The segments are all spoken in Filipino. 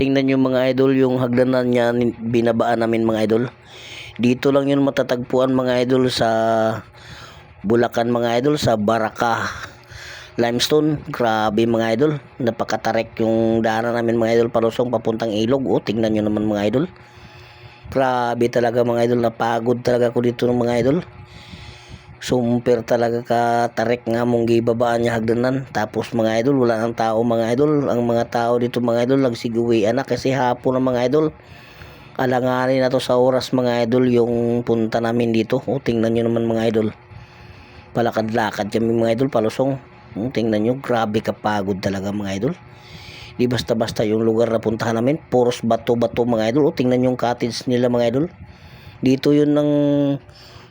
Tingnan nyo mga idol, yung hagdanan niya binabaan namin mga idol. Dito lang yun matatagpuan mga idol sa Bulacan mga idol, sa Baraka Limestone. Grabe mga idol, napakatarek yung daanan namin mga idol, palusong papuntang ilog. Tingnan nyo naman mga idol, grabe talaga mga idol, napagod talaga ako dito ng mga idol. Sumper talaga ka tarek nga mong gibabaan niya hagdanan. Tapos mga idol, wala nang tao mga idol. Ang mga tao dito mga idol nagsiguwi anak kasi hapon ng mga idol. Alanganin na to sa oras mga idol yung punta namin dito. Tingnan nyo naman mga idol, palakad-lakad kami mga idol palusong. Tingnan nyo, grabe kapagod talaga mga idol. Di basta-basta yung lugar na puntahan namin, puros bato-bato mga idol. Tingnan yung cottage nila mga idol. Dito yun ng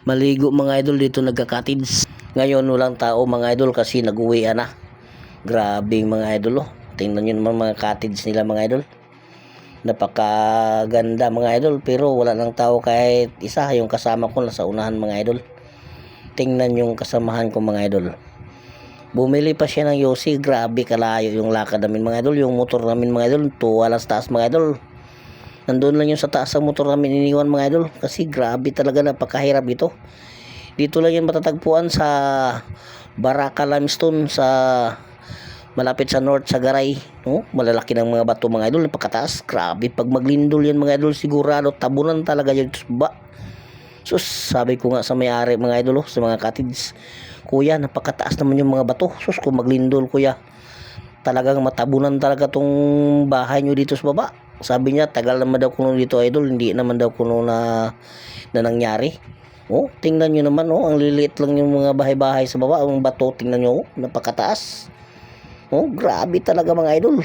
maligo mga idol, dito nagka-cottage. Ngayon walang tao mga idol kasi nag-uwi na. Grabe mga idol. Tingnan nyo naman mga cottage nila mga idol, napakaganda mga idol, pero wala nang tao kahit isa. Yung kasama ko nasa unahan mga idol. Tingnan yung kasamahan ko mga idol, bumili pa siya ng yosi. Grabe kalayo yung lakad namin mga idol. Yung motor namin mga idol tuwa lang sa taas mga idol. Nandun lang yung sa taas ng motor namin iniwan mga idol, kasi grabe talaga, napakahirap dito. Dito lang yan matatagpuan sa Baraka Limestone, sa malapit sa North Sagaray. Malalaki ng mga bato mga idol, napakataas. Grabe pag maglindol yan mga idol, sigurado tabunan talaga yung ba. Sus, sabi ko nga sa may-ari mga idol, sa mga cottage, kuya napakataas naman yung mga bato. Sus, kung maglindol kuya, talagang matabunan talaga tong bahay nyo dito sa baba. Sabi niya tagal naman daw kuno dito idol, hindi naman daw kuno na nangyari. Tingnan nyo naman, ang liliit lang yung mga bahay-bahay sa baba. Ang bato tingnan nyo, napakataas. Grabe talaga mga idol,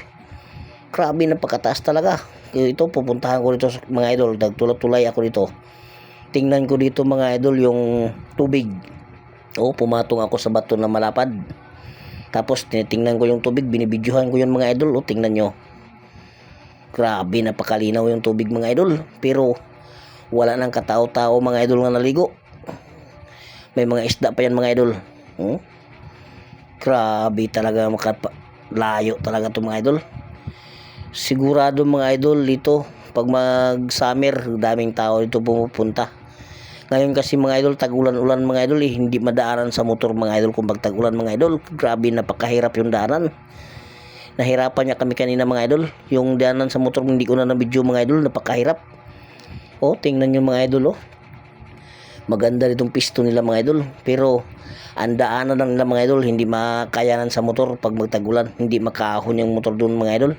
grabe, napakataas talaga. Ito pupuntahan ko dito mga idol, nagtulay ako dito. Tingnan ko dito mga idol yung tubig. Pumatong ako sa bato na malapad, tapos tinitingnan ko yung tubig, binibidyohan ko yun mga idol. Tingnan nyo, grabe, napakalinaw yung tubig mga idol, pero wala nang katao-tao mga idol nga naligo. May mga isda pa yan mga idol. Grabe talaga, layo talaga to mga idol. Sigurado mga idol dito pag mag summer daming tao dito pumupunta. Ngayon kasi mga idol tag-ulan-ulan mga idol, hindi madaanan sa motor mga idol kung pag tag-ulan mga idol. Grabe, napakahirap yung daanan. Nahirapan niya kami kanina mga idol, yung daanan sa motor hindi ko na video mga idol, napakahirap. Tingnan nyo mga idol, maganda ditong pisto nila mga idol, pero ang daanan lang nila mga idol hindi makayanan sa motor pag magtagulan. Hindi makahon yung motor doon mga idol,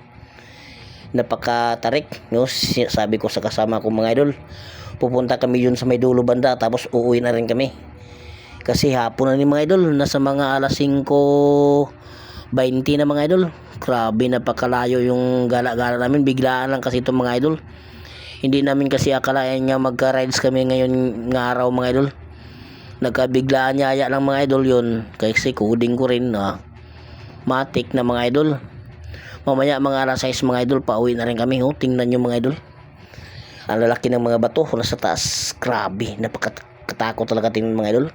napakatarik. Sabi ko sa kasama ko mga idol, pupunta kami yun sa may dulo banda, tapos uuwi na rin kami kasi hapon na ni mga idol, nasa mga alas 5:20 na mga idol. Grabe, napakalayo yung gala-gala namin, biglaan lang kasi itong mga idol. Hindi namin kasi akalain nga magka-rides kami ngayon nga araw mga idol. Nagkabiglaan yaya lang mga idol yun, kasi coding ko rin matik na mga idol. Mamaya mga alas 6 mga idol, pauwi na rin kami. Tingnan nyo mga idol, ang lalaki ng mga bato nasa taas. Grabe, napakatakot talaga tingnan mga idol.